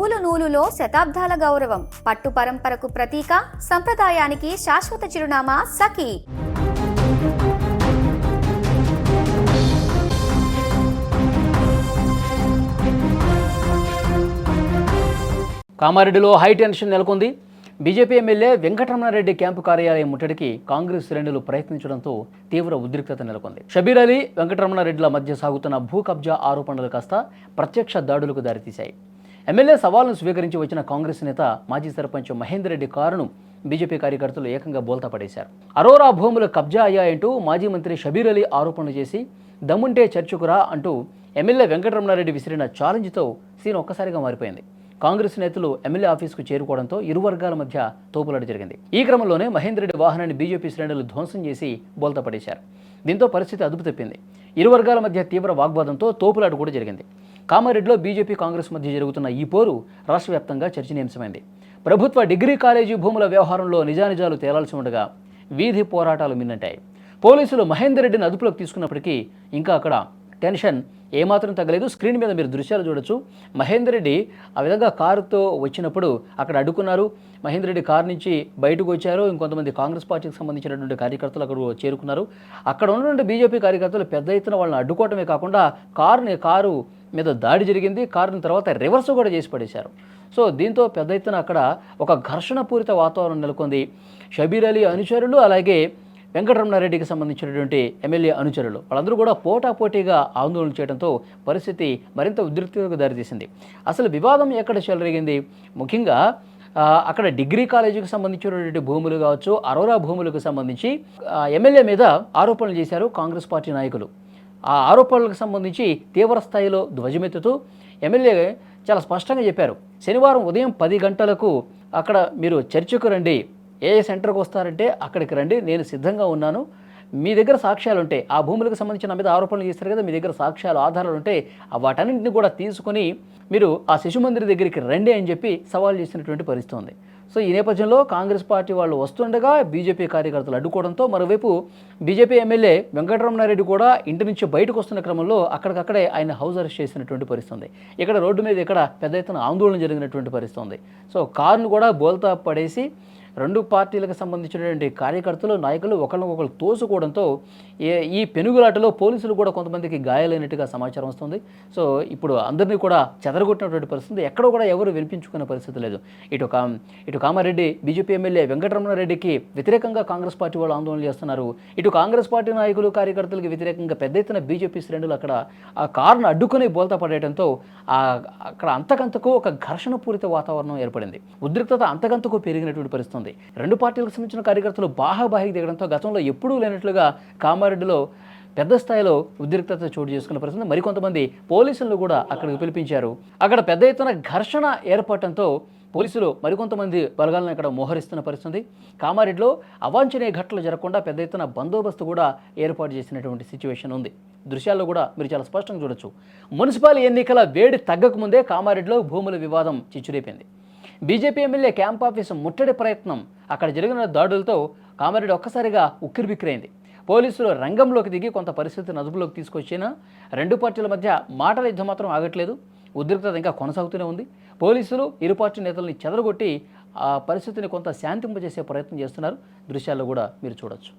నూలు నూలులో శతాబ్దాల గౌరవం, పట్టు పరంపరకు ప్రతీక, సంప్రదాయానికి శాశ్వత చిరునామా సఖీ. కామారెడ్డిలో హై టెన్షన్ నెలకొంది. బీజేపీ ఎమ్మెల్యే వెంకటరమణారెడ్డి క్యాంపు కార్యాలయం ముట్టడికి కాంగ్రెస్ శ్రేణులు ప్రయత్నించడంతో తీవ్ర ఉద్రిక్తత నెలకొంది. షబీర్ అలీ, వెంకటరమణారెడ్డిల మధ్య సాగుతున్న భూ కబ్జా ఆరోపణలు కాస్త ప్రత్యక్ష దాడులకు దారితీశాయి. ఎమ్మెల్యే సవాల్ను స్వీకరించి వచ్చిన కాంగ్రెస్ నేత మాజీ సర్పంచ్ మహేందర్ రెడ్డి కారును బీజేపీ కార్యకర్తలు ఏకంగా బోల్తా పడేశారు. అరోరా భూములు కబ్జా అయ్యాయంటూ మాజీ మంత్రి షబీర్ అలీ ఆరోపణలు చేసి దమ్ముంటే చర్చకురా అంటూ ఎమ్మెల్యే వెంకటరమణారెడ్డి విసిరిన ఛాలెంజ్తో సీన్ ఒక్కసారిగా మారిపోయింది. కాంగ్రెస్ నేతలు ఎమ్మెల్యే ఆఫీసుకు చేరుకోవడంతో ఇరు వర్గాల మధ్య తోపులాట జరిగింది. ఈ క్రమంలోనే మహేందర్ రెడ్డి వాహనాన్ని బీజేపీ శ్రేణులు ధ్వంసం చేసి బోల్తా పడేశారు. దీంతో పరిస్థితి అదుపు తప్పింది. ఇరు వర్గాల మధ్య తీవ్ర వాగ్వాదంతో తోపులాట కూడా జరిగింది. కామారెడ్డిలో బీజేపీ కాంగ్రెస్ మధ్య జరుగుతున్న ఈ పోరు రాష్ట్ర వ్యాప్తంగా చర్చనీయాంశమైంది. ప్రభుత్వ డిగ్రీ కాలేజీ భూముల వ్యవహారంలో నిజానిజాలు తేలాల్సి ఉండగా వీధి పోరాటాలు మిన్నంటాయి. పోలీసులు మహేందర్ రెడ్డిని అదుపులోకి తీసుకున్నప్పటికీ ఇంకా అక్కడ టెన్షన్ ఏమాత్రం తగ్గలేదు. స్క్రీన్ మీద మీరు దృశ్యాలు చూడొచ్చు. మహేందర్ రెడ్డి ఆ విధంగా కారుతో వచ్చినప్పుడు అక్కడ అడ్డుకున్నారు. మహేందర్ రెడ్డి కారు నుంచి బయటకు వచ్చారు. ఇంకొంతమంది కాంగ్రెస్ పార్టీకి సంబంధించినటువంటి కార్యకర్తలు అక్కడ చేరుకున్నారు. అక్కడ ఉన్నటువంటి బీజేపీ కార్యకర్తలు పెద్ద ఎత్తున వాళ్ళని అడ్డుకోవటమే కాకుండా కారు మీద దాడి జరిగింది. కారుని తర్వాత రివర్స్ కూడా చేసి పడేశారు. సో దీంతో పెద్ద ఎత్తున అక్కడ ఒక ఘర్షణపూరిత వాతావరణం నెలకొంది. షబీర్ అలీ అనుచరులు అలాగే వెంకటరమణారెడ్డికి సంబంధించినటువంటి ఎమ్మెల్యే అనుచరులు వాళ్ళందరూ కూడా పోటాపోటీగా ఆందోళన చేయడంతో పరిస్థితి మరింత ఉద్రిక్తతకు దారితీసింది. అసలు వివాదం ఎక్కడ చెలరేగింది? ముఖ్యంగా అక్కడ డిగ్రీ కాలేజీకి సంబంధించినటువంటి భూములు కావచ్చు, అరోరా భూములకు సంబంధించి ఎమ్మెల్యే మీద ఆరోపణలు చేశారు కాంగ్రెస్ పార్టీ నాయకులు. ఆ ఆరోపణలకు సంబంధించి తీవ్ర స్థాయిలో ధ్వజమెత్తుతూ ఎమ్మెల్యే చాలా స్పష్టంగా చెప్పారు, శనివారం ఉదయం 10 గంటలకు అక్కడ మీరు చర్చకు రండి, ఏ సెంటర్కి వస్తారంటే అక్కడికి రండి, నేను సిద్ధంగా ఉన్నాను. మీ దగ్గర సాక్ష్యాలు ఉంటే, ఆ భూములకు సంబంధించిన మీద ఆరోపణలు చేస్తారు కదా, మీ దగ్గర సాక్ష్యాలు ఆధారాలు ఉంటే వాటన్నింటిని కూడా తీసుకొని మీరు ఆ శిశు మందిర్ దగ్గరికి రండి అని చెప్పి సవాల్ చేసినటువంటి పరిస్థితి ఉంది. సో ఈ నేపథ్యంలో కాంగ్రెస్ పార్టీ వాళ్ళు వస్తుండగా బీజేపీ కార్యకర్తలు అడ్డుకోవడంతో మరోవైపు బీజేపీ ఎమ్మెల్యే వెంకటరమణారెడ్డి కూడా ఇంటి నుంచి బయటకు వస్తున్న క్రమంలో అక్కడికక్కడే ఆయన హౌస్ అరెస్ట్ చేసినటువంటి పరిస్థితి ఉంది. ఇక్కడ రోడ్డు మీద ఇక్కడ పెద్ద ఎత్తున ఆందోళన జరిగినటువంటి పరిస్థితి ఉంది. సో కారును కూడా బోల్తా పడేసి రెండు పార్టీలకు సంబంధించినటువంటి కార్యకర్తలు నాయకులు ఒకరినొకరు తోసుకోవడంతో ఈ పెనుగులాటలో పోలీసులు కూడా కొంతమందికి గాయాలైనట్టుగా సమాచారం వస్తుంది. సో ఇప్పుడు అందరినీ కూడా చెదరగొట్టినటువంటి పరిస్థితి, ఎక్కడ కూడా ఎవరు వినిపించుకునే పరిస్థితి లేదు. ఇటు కామారెడ్డి బీజేపీ ఎమ్మెల్యే వెంకటరమణారెడ్డికి వ్యతిరేకంగా కాంగ్రెస్ పార్టీ వాళ్ళు ఆందోళన చేస్తున్నారు. ఇటు కాంగ్రెస్ పార్టీ నాయకులు కార్యకర్తలకు వ్యతిరేకంగా పెద్ద ఎత్తున బీజేపీ శ్రేణులు అక్కడ ఆ కారును అడ్డుకొని బోల్తా పడేయడంతో అక్కడ అంతకంతకు ఒక ఘర్షణపూరిత వాతావరణం ఏర్పడింది. ఉద్రిక్తత అంతకంతకు పెరిగినటువంటి పరిస్థితి. రెండు పార్టీలకు సంబంధించిన కార్యకర్తలు బాహాబాహికి దిగడంతో గతంలో ఎప్పుడూ లేనట్లుగా కామారెడ్డిలో పెద్ద స్థాయిలో ఉద్రిక్తత చోటు చేసుకున్న పరిస్థితి. మరికొంతమంది పోలీసులను కూడా అక్కడికి పిలిపించారు. అక్కడ పెద్ద ఎత్తున ఘర్షణ ఏర్పడటంతో పోలీసులు మరికొంతమంది బలగాలను ఇక్కడ మోహరిస్తున్న పరిస్థితి. కామారెడ్డిలో అవాంఛనీయ ఘటనలు జరగకుండా పెద్ద ఎత్తున బందోబస్తు కూడా ఏర్పాటు చేసినటువంటి సిచ్యువేషన్ ఉంది. దృశ్యాల్లో కూడా మీరు చాలా స్పష్టంగా చూడొచ్చు. మున్సిపల్ ఎన్నికల వేడి తగ్గకముందే కామారెడ్డిలో భూముల వివాదం చిచ్చురేపింది. బీజేపీ ఎమ్మెల్యే క్యాంప్ ఆఫీసు ముట్టడి ప్రయత్నం, అక్కడ జరిగిన దాడులతో కామారెడ్డి ఒక్కసారిగా ఉక్కిరిబిక్కిరైంది. పోలీసులు రంగంలోకి దిగి కొంత పరిస్థితిని అదుపులోకి తీసుకొచ్చినా రెండు పార్టీల మధ్య మాటల యుద్ధం మాత్రం ఆగట్లేదు. ఉద్రిక్తత ఇంకా కొనసాగుతూనే ఉంది. పోలీసులు ఇరు పార్టీ నేతల్ని చెదరగొట్టి ఆ పరిస్థితిని కొంత శాంతింపజేసే ప్రయత్నం చేస్తున్నారు. దృశ్యాల్లో కూడా మీరు చూడొచ్చు.